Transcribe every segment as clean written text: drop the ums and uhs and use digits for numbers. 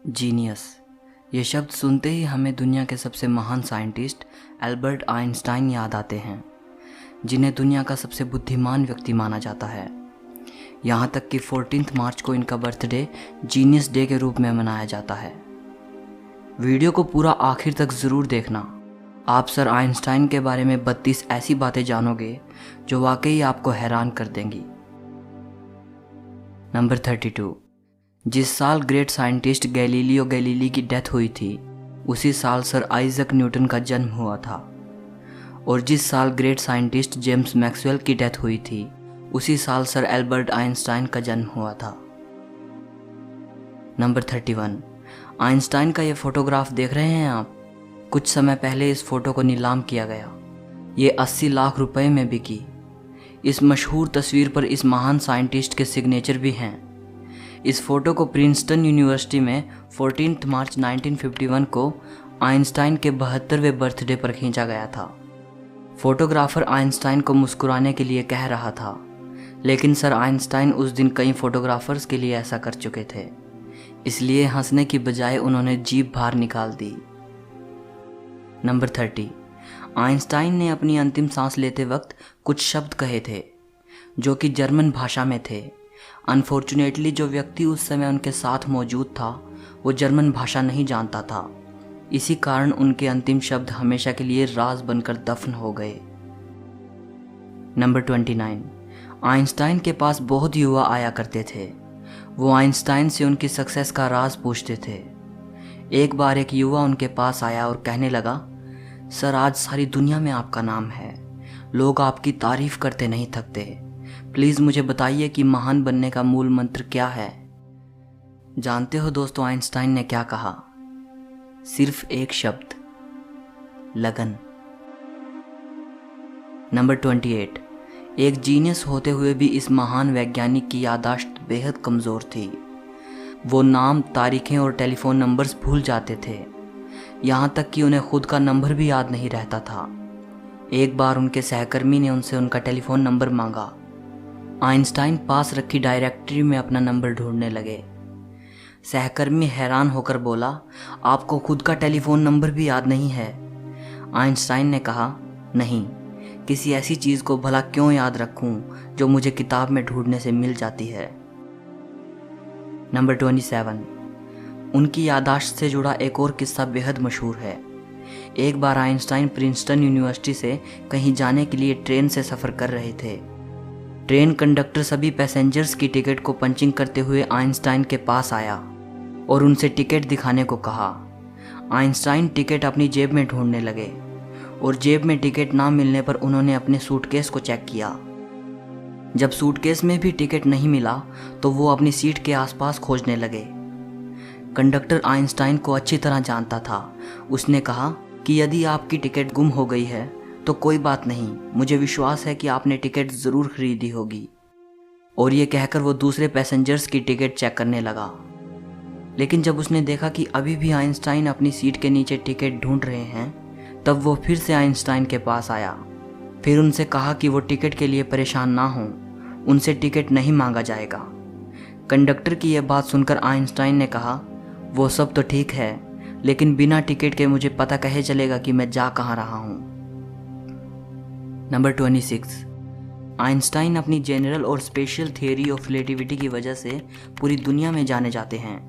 Genius, ये शब्द सुनते ही हमें दुनिया के सबसे महान साइंटिस्ट एल्बर्ट आइंस्टाइन याद आते हैं, जिन्हें दुनिया का सबसे बुद्धिमान व्यक्ति माना जाता है। यहाँ तक कि 14 मार्च को इनका बर्थडे जीनियस डे के रूप में मनाया जाता है। वीडियो को पूरा आखिर तक ज़रूर देखना। आप सर आइंस्टाइन के बारे में 32 ऐसी बातें जानोगे जो वाकई आपको हैरान कर देंगी। नंबर 32। जिस साल ग्रेट साइंटिस्ट गैलीलियो गैलीली की डेथ हुई थी, उसी साल सर आइजक न्यूटन का जन्म हुआ था। और जिस साल ग्रेट साइंटिस्ट जेम्स मैक्सवेल की डेथ हुई थी, उसी साल सर एल्बर्ट आइंस्टाइन का जन्म हुआ था। नंबर 31। आइंस्टाइन का ये फोटोग्राफ देख रहे हैं आप? कुछ समय पहले इस फोटो को नीलाम किया गया। ये 80 लाख रुपए में बिकी। इस मशहूर तस्वीर पर इस महान साइंटिस्ट के सिग्नेचर भी हैं। इस फोटो को प्रिंसटन यूनिवर्सिटी में 14 मार्च 1951 को आइंस्टाइन के 72वें बर्थडे पर खींचा गया था। फोटोग्राफर आइंस्टाइन को मुस्कुराने के लिए कह रहा था, लेकिन सर आइंस्टाइन उस दिन कई फोटोग्राफर्स के लिए ऐसा कर चुके थे, इसलिए हंसने की बजाय उन्होंने जीभ बाहर निकाल दी। नंबर 30। आइंस्टाइन ने अपनी अंतिम सांस लेते वक्त कुछ शब्द कहे थे जो कि जर्मन भाषा में थे। अनफॉर्चुनेटली जो व्यक्ति उस समय उनके साथ मौजूद था वो जर्मन भाषा नहीं जानता था। इसी कारण उनके अंतिम शब्द हमेशा के लिए राज बनकर दफन हो गए। नंबर 29। आइंस्टाइन के पास बहुत युवा आया करते थे। वो आइंस्टाइन से उनकी सक्सेस का राज पूछते थे। एक बार एक युवा उनके पास आया और कहने लगा, सर आज सारी दुनिया में आपका नाम है, लोग आपकी तारीफ करते नहीं थकते, प्लीज़ मुझे बताइए कि महान बनने का मूल मंत्र क्या है। जानते हो दोस्तों आइंस्टाइन ने क्या कहा? सिर्फ एक शब्द, लगन। नंबर 28। एक जीनियस होते हुए भी इस महान वैज्ञानिक की याददाश्त बेहद कमज़ोर थी। वो नाम, तारीखें और टेलीफोन नंबर्स भूल जाते थे। यहाँ तक कि उन्हें खुद का नंबर भी याद नहीं रहता था। एक बार उनके सहकर्मी ने उनसे उनका टेलीफोन नंबर मांगा। आइंस्टाइन पास रखी डायरेक्टरी में अपना नंबर ढूंढने लगे। सहकर्मी हैरान होकर बोला, आपको खुद का टेलीफोन नंबर भी याद नहीं है? आइंस्टाइन ने कहा, नहीं, किसी ऐसी चीज़ को भला क्यों याद रखूं जो मुझे किताब में ढूंढने से मिल जाती है। नंबर 27। उनकी याददाश्त से जुड़ा एक और किस्सा बेहद मशहूर है। एक बार आइंस्टाइन प्रिंसटन यूनिवर्सिटी से कहीं जाने के लिए ट्रेन से सफ़र कर रहे थे। ट्रेन कंडक्टर सभी पैसेंजर्स की टिकट को पंचिंग करते हुए आइंस्टाइन के पास आया और उनसे टिकट दिखाने को कहा। आइंस्टाइन टिकट अपनी जेब में ढूंढने लगे और जेब में टिकट ना मिलने पर उन्होंने अपने सूटकेस को चेक किया। जब सूटकेस में भी टिकट नहीं मिला तो वो अपनी सीट के आसपास खोजने लगे। कंडक्टर आइंस्टाइन को अच्छी तरह जानता था। उसने कहा कि यदि आपकी टिकट गुम हो गई है तो कोई बात नहीं, मुझे विश्वास है कि आपने टिकट ज़रूर खरीदी होगी। और ये कहकर वो दूसरे पैसेंजर्स की टिकट चेक करने लगा। लेकिन जब उसने देखा कि अभी भी आइंस्टाइन अपनी सीट के नीचे टिकट ढूंढ रहे हैं, तब वो फिर से आइंस्टाइन के पास आया। फिर उनसे कहा कि वो टिकट के लिए परेशान ना हों, उनसे टिकट नहीं मांगा जाएगा। कंडक्टर की यह बात सुनकर आइंस्टाइन ने कहा, वो सब तो ठीक है, लेकिन बिना टिकट के मुझे पता कैसे चलेगा कि मैं जा कहाँ रहा हूँ। नंबर 26। आइंस्टाइन अपनी जनरल और स्पेशल थियोरी ऑफ रिलेटिविटी की वजह से पूरी दुनिया में जाने जाते हैं,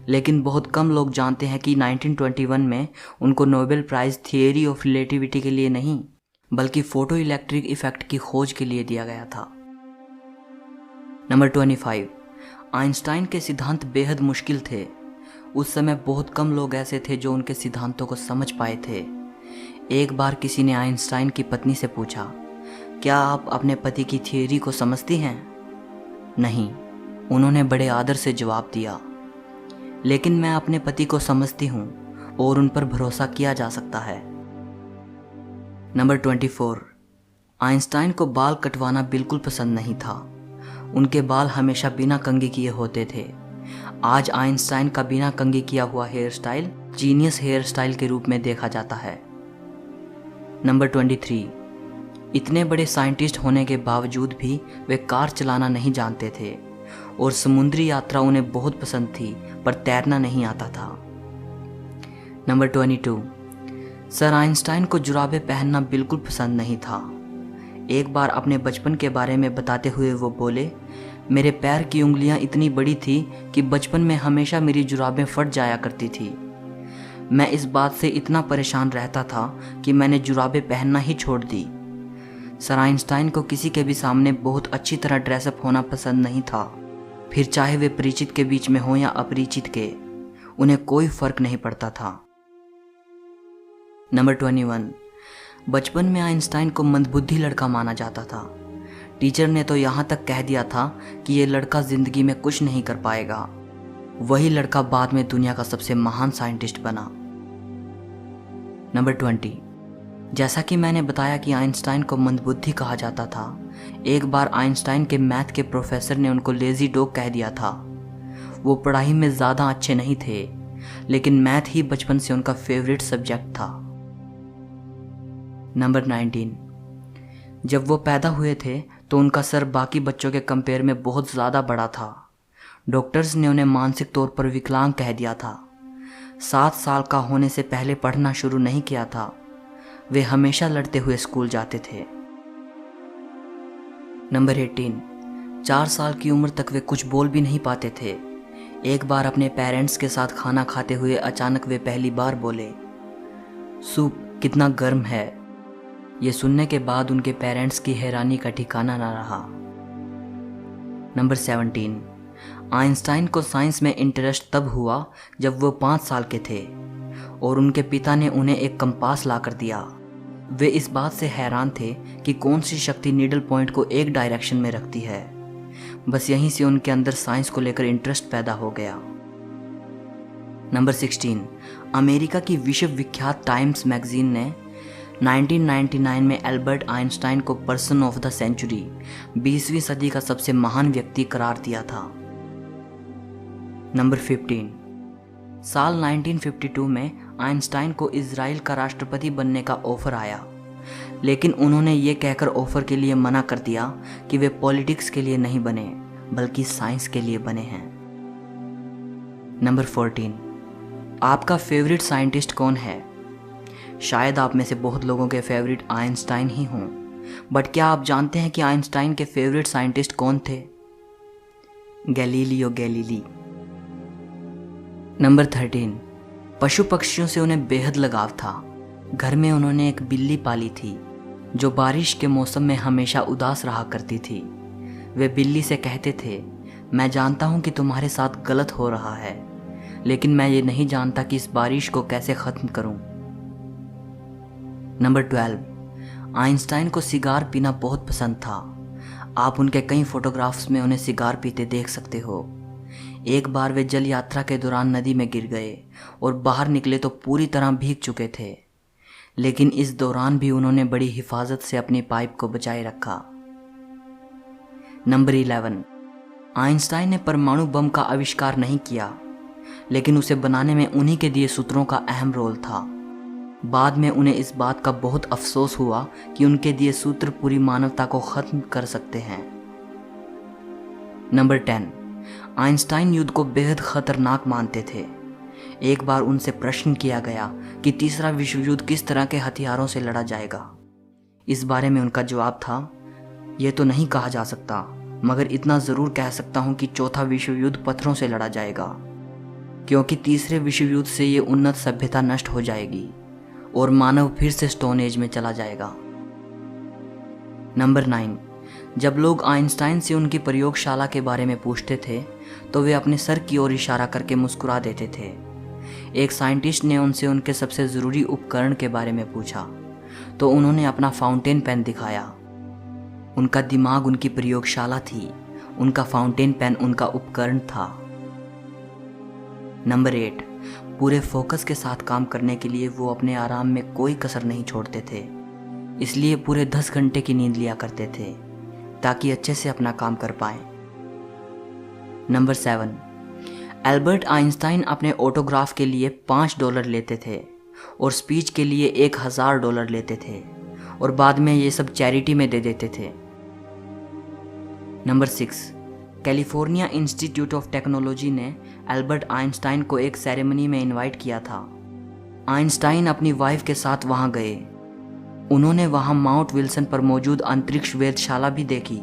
लेकिन बहुत कम लोग जानते हैं कि 1921 में उनको Nobel prize theory of relativity के लिए नहीं, बल्कि फोटो इलेक्ट्रिक इफेक्ट की खोज के लिए दिया गया था। नंबर 25। आइंस्टाइन के सिद्धांत बेहद मुश्किल थे। उस समय बहुत कम लोग ऐसे थे जो उनके सिद्धांतों को समझ पाए थे। एक बार किसी ने आइंस्टाइन की पत्नी से पूछा, क्या आप अपने पति की थियोरी को समझती हैं? नहीं, उन्होंने बड़े आदर से जवाब दिया, लेकिन मैं अपने पति को समझती हूँ और उन पर भरोसा किया जा सकता है। नंबर 24। आइंस्टाइन को बाल कटवाना बिल्कुल पसंद नहीं था। उनके बाल हमेशा बिना कंघी किए होते थे। आज आइंस्टाइन का बिना कंघी किया हुआ hair style genius hair style के रूप में देखा जाता है। नंबर 23। इतने बड़े साइंटिस्ट होने के बावजूद भी वे कार चलाना नहीं जानते थे और समुद्री यात्रा उन्हें बहुत पसंद थी, पर तैरना नहीं आता था। नंबर 22, सर आइंस्टाइन को जुराबें पहनना बिल्कुल पसंद नहीं था। एक बार अपने बचपन के बारे में बताते हुए वो बोले, मेरे पैर की उंगलियां इतनी बड़ी थी कि बचपन में हमेशा मेरी जुराबें फट जाया करती थी। मैं इस बात से इतना परेशान रहता था कि मैंने जुराबें पहनना ही छोड़ दी। सर आइंस्टाइन को किसी के भी सामने बहुत अच्छी तरह ड्रेसअप होना पसंद नहीं था, फिर चाहे वे परिचित के बीच में हो या अपरिचित के, उन्हें कोई फर्क नहीं पड़ता था। नंबर 21, बचपन में आइंस्टाइन को मंदबुद्धि लड़का माना जाता था। टीचर ने तो यहाँ तक कह दिया था कि ये लड़का जिंदगी में कुछ नहीं कर पाएगा। वही लड़का बाद में दुनिया का सबसे महान साइंटिस्ट बना। नंबर 20, जैसा कि मैंने बताया कि आइंस्टाइन को मंदबुद्धि कहा जाता था, एक बार आइंस्टाइन के मैथ के प्रोफेसर ने उनको लेजी डॉग कह दिया था। वो पढ़ाई में ज़्यादा अच्छे नहीं थे, लेकिन मैथ ही बचपन से उनका फेवरेट सब्जेक्ट था। नंबर 19, जब वो पैदा हुए थे तो उनका सर बाकी बच्चों के कंपेयर में बहुत ज़्यादा बड़ा था। डॉक्टर्स ने उन्हें मानसिक तौर पर विकलांग कह दिया था। 7 साल का होने से पहले पढ़ना शुरू नहीं किया था। वे हमेशा लड़ते हुए स्कूल जाते थे। नंबर 18, 4 साल की उम्र तक वे कुछ बोल भी नहीं पाते थे। एक बार अपने पेरेंट्स के साथ खाना खाते हुए अचानक वे पहली बार बोले, सूप कितना गर्म है। ये सुनने के बाद उनके पेरेंट्स की हैरानी का ठिकाना ना रहा। नंबर 17, आइंस्टाइन को साइंस में इंटरेस्ट तब हुआ जब वो 5 साल के थे और उनके पिता ने उन्हें एक कंपास ला कर दिया। वे इस बात से हैरान थे कि कौन सी शक्ति नीडल पॉइंट को एक डायरेक्शन में रखती है। बस यहीं से उनके अंदर साइंस को लेकर इंटरेस्ट पैदा हो गया। नंबर 16, अमेरिका की विश्व विख्यात टाइम्स मैगजीन ने 1999 में एल्बर्ट आइंस्टाइन को पर्सन ऑफ द सेंचुरी, 20वीं सदी का सबसे महान व्यक्ति करार दिया था। नंबर 15, साल 1952 में आइंस्टाइन को इजराइल का राष्ट्रपति बनने का ऑफर आया, लेकिन उन्होंने ये कहकर ऑफर के लिए मना कर दिया कि वे पॉलिटिक्स के लिए नहीं बने बल्कि साइंस के लिए बने हैं। नंबर 14, आपका फेवरेट साइंटिस्ट कौन है? शायद आप में से बहुत लोगों के फेवरेट आइंस्टाइन ही हों, बट क्या आप जानते हैं कि आइंस्टाइन के फेवरेट साइंटिस्ट कौन थे? Galileo Galilei. नंबर 13, पशु पक्षियों से उन्हें बेहद लगाव था। घर में उन्होंने एक बिल्ली पाली थी जो बारिश के मौसम में हमेशा उदास रहा करती थी। वे बिल्ली से कहते थे, मैं जानता हूँ कि तुम्हारे साथ गलत हो रहा है, लेकिन मैं ये नहीं जानता कि इस बारिश को कैसे ख़त्म करूँ। नंबर 12, आइंस्टाइन को सिगार पीना बहुत पसंद था। आप उनके कई फोटोग्राफ्स में उन्हें सिगार पीते देख सकते हो। एक बार वे जल यात्रा के दौरान नदी में गिर गए और बाहर निकले तो पूरी तरह भीग चुके थे, लेकिन इस दौरान भी उन्होंने बड़ी हिफाजत से अपनी पाइप को बचाए रखा। नंबर 11, आइंस्टाइन ने परमाणु बम का आविष्कार नहीं किया, लेकिन उसे बनाने में उन्हीं के दिए सूत्रों का अहम रोल था। बाद में उन्हें इस बात का बहुत अफसोस हुआ कि उनके दिए सूत्र पूरी मानवता को खत्म कर सकते हैं। नंबर 10, आइंस्टाइन युद्ध को बेहद खतरनाक मानते थे। एक बार उनसे प्रश्न किया गया कि तीसरा विश्व युद्ध किस तरह के हथियारों से लड़ा जाएगा। इस बारे में उनका जवाब था, यह तो नहीं कहा जा सकता, मगर इतना ज़रूर कह सकता हूँ कि चौथा विश्व युद्ध पत्थरों से लड़ा जाएगा, क्योंकि तीसरे विश्व युद्ध से ये उन्नत सभ्यता नष्ट हो जाएगी और मानव फिर से स्टोन एज में चला जाएगा। नंबर 9, जब लोग आइंस्टाइन से उनकी प्रयोगशाला के बारे में पूछते थे तो वे अपने सर की ओर इशारा करके मुस्कुरा देते थे। एक साइंटिस्ट ने उनसे उनके सबसे ज़रूरी उपकरण के बारे में पूछा तो उन्होंने अपना फाउंटेन पेन दिखाया। उनका दिमाग उनकी प्रयोगशाला थी, उनका फाउंटेन पेन उनका उपकरण था। नंबर 8, पूरे फोकस के साथ काम करने के लिए वो अपने आराम में कोई कसर नहीं छोड़ते थे, इसलिए पूरे 10 घंटे की नींद लिया करते थे ताकि अच्छे से अपना काम कर पाएं। नंबर 7, एल्बर्ट आइंस्टाइन अपने ऑटोग्राफ के लिए $5 लेते थे और स्पीच के लिए $1000 लेते थे और बाद में ये सब चैरिटी में दे देते थे। Number 6, California institute of technology ने एल्बर्ट आइंस्टाइन को एक सेरेमनी में इनवाइट किया था। आइंस्टाइन अपनी वाइफ के साथ वहां गए। उन्होंने वहां माउंट विल्सन पर मौजूद अंतरिक्ष वेधशाला भी देखी।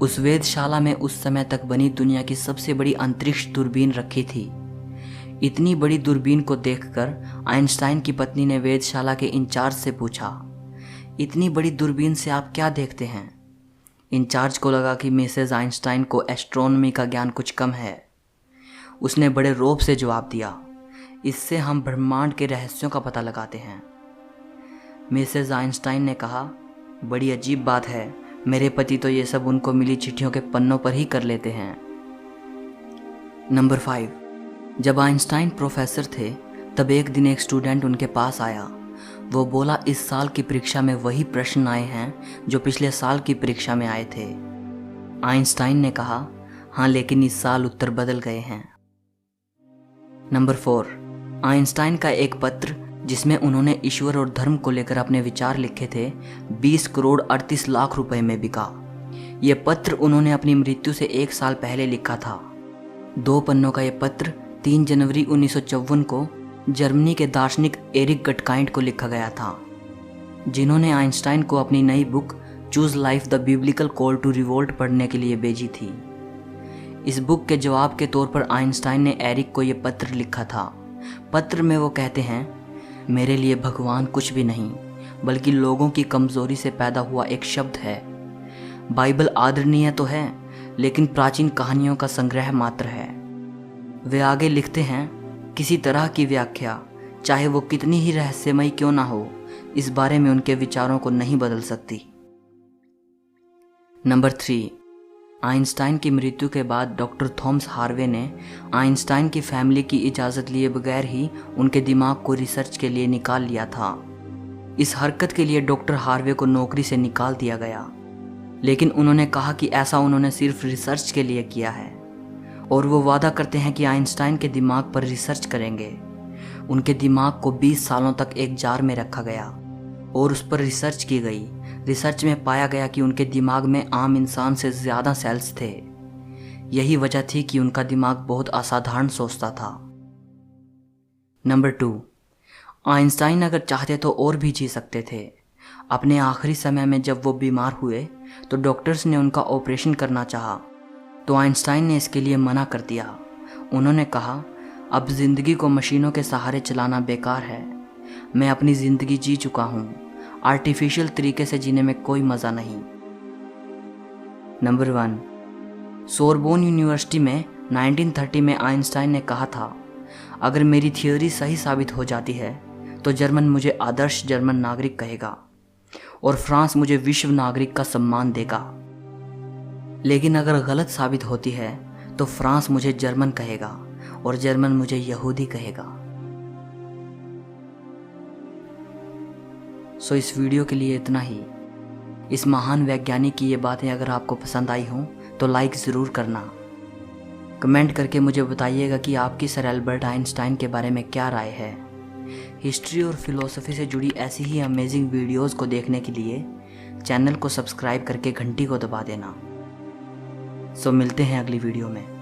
उस वेधशाला में उस समय तक बनी दुनिया की सबसे बड़ी अंतरिक्ष दूरबीन रखी थी। इतनी बड़ी दूरबीन को देखकर आइंस्टाइन की पत्नी ने वेधशाला के इंचार्ज से पूछा, इतनी बड़ी दूरबीन से आप क्या देखते हैं? इंचार्ज को लगा कि मिसेज आइंस्टाइन को एस्ट्रोनॉमी का ज्ञान कुछ कम है। उसने बड़े रौब से जवाब दिया, इससे हम ब्रह्मांड के रहस्यों का पता लगाते हैं। मिसेज आइंस्टाइन ने कहा, बड़ी अजीब बात है, मेरे पति तो ये सब उनको मिली चिट्ठियों के पन्नों पर ही कर लेते हैं। नंबर 5, जब आइंस्टाइन प्रोफेसर थे तब एक दिन एक स्टूडेंट उनके पास आया। वो बोला, इस साल की परीक्षा में वही प्रश्न आए हैं जो पिछले साल की परीक्षा में आए थे। आइंस्टाइन ने कहा, हाँ, लेकिन इस साल उत्तर बदल गए हैं। नंबर 4, आइंस्टाइन का एक पत्र जिसमें उन्होंने ईश्वर और धर्म को लेकर अपने विचार लिखे थे 20 करोड़ 38 लाख रुपए में बिका। यह पत्र उन्होंने अपनी मृत्यु से 1 साल पहले लिखा था। 2 पन्नों का यह पत्र 3 जनवरी 1954 को जर्मनी के दार्शनिक एरिक गटकाइंड को लिखा गया था, जिन्होंने आइंस्टाइन को अपनी नई book choose life the biblical call to revolt पढ़ने के लिए भेजी थी। इस बुक के जवाब के तौर पर आइंस्टाइन ने एरिक को यह पत्र लिखा था। पत्र में वो कहते हैं, मेरे लिए भगवान कुछ भी नहीं बल्कि लोगों की कमजोरी से पैदा हुआ एक शब्द है। बाइबल आदरणीय तो है लेकिन प्राचीन कहानियों का संग्रह मात्र है। वे आगे लिखते हैं, किसी तरह की व्याख्या, चाहे वो कितनी ही रहस्यमयी क्यों ना हो, इस बारे में उनके विचारों को नहीं बदल सकती। नंबर 3, आइंस्टाइन की मृत्यु के बाद डॉक्टर थॉमस हार्वे ने आइंस्टाइन की फैमिली की इजाज़त लिए बगैर ही उनके दिमाग को रिसर्च के लिए निकाल लिया था। इस हरकत के लिए डॉक्टर हार्वे को नौकरी से निकाल दिया गया, लेकिन उन्होंने कहा कि ऐसा उन्होंने सिर्फ रिसर्च के लिए किया है और वो वादा करते हैं कि आइंस्टाइन के दिमाग पर रिसर्च करेंगे। उनके दिमाग को 20 सालों तक एक जार में रखा गया और उस पर रिसर्च की गई। रिसर्च में पाया गया कि उनके दिमाग में आम इंसान से ज़्यादा सेल्स थे। यही वजह थी कि उनका दिमाग बहुत असाधारण सोचता था। नंबर 2, आइंस्टाइन अगर चाहते तो और भी जी सकते थे। अपने आखिरी समय में जब वो बीमार हुए तो डॉक्टर्स ने उनका ऑपरेशन करना चाहा, तो आइंस्टाइन ने इसके लिए मना कर दिया। उन्होंने कहा, अब ज़िंदगी को मशीनों के सहारे चलाना बेकार है। मैं अपनी ज़िंदगी जी चुका हूँ, आर्टिफिशियल तरीके से जीने में कोई मज़ा नहीं। नंबर 1, सोरबोन यूनिवर्सिटी में 1930 में आइंस्टाइन ने कहा था, अगर मेरी थियोरी सही साबित हो जाती है तो जर्मन मुझे आदर्श जर्मन नागरिक कहेगा और फ्रांस मुझे विश्व नागरिक का सम्मान देगा। लेकिन अगर गलत साबित होती है तो फ्रांस मुझे जर्मन कहेगा और जर्मन मुझे यहूदी कहेगा। सो इस वीडियो के लिए इतना ही। इस महान वैज्ञानिक की ये बातें अगर आपको पसंद आई हों तो लाइक ज़रूर करना। कमेंट करके मुझे बताइएगा कि आपकी सर एल्बर्ट आइंस्टाइन के बारे में क्या राय है। हिस्ट्री और फिलॉसफी से जुड़ी ऐसी ही अमेजिंग वीडियोज़ को देखने के लिए चैनल को सब्सक्राइब करके घंटी को दबा देना। सो मिलते हैं अगली वीडियो में।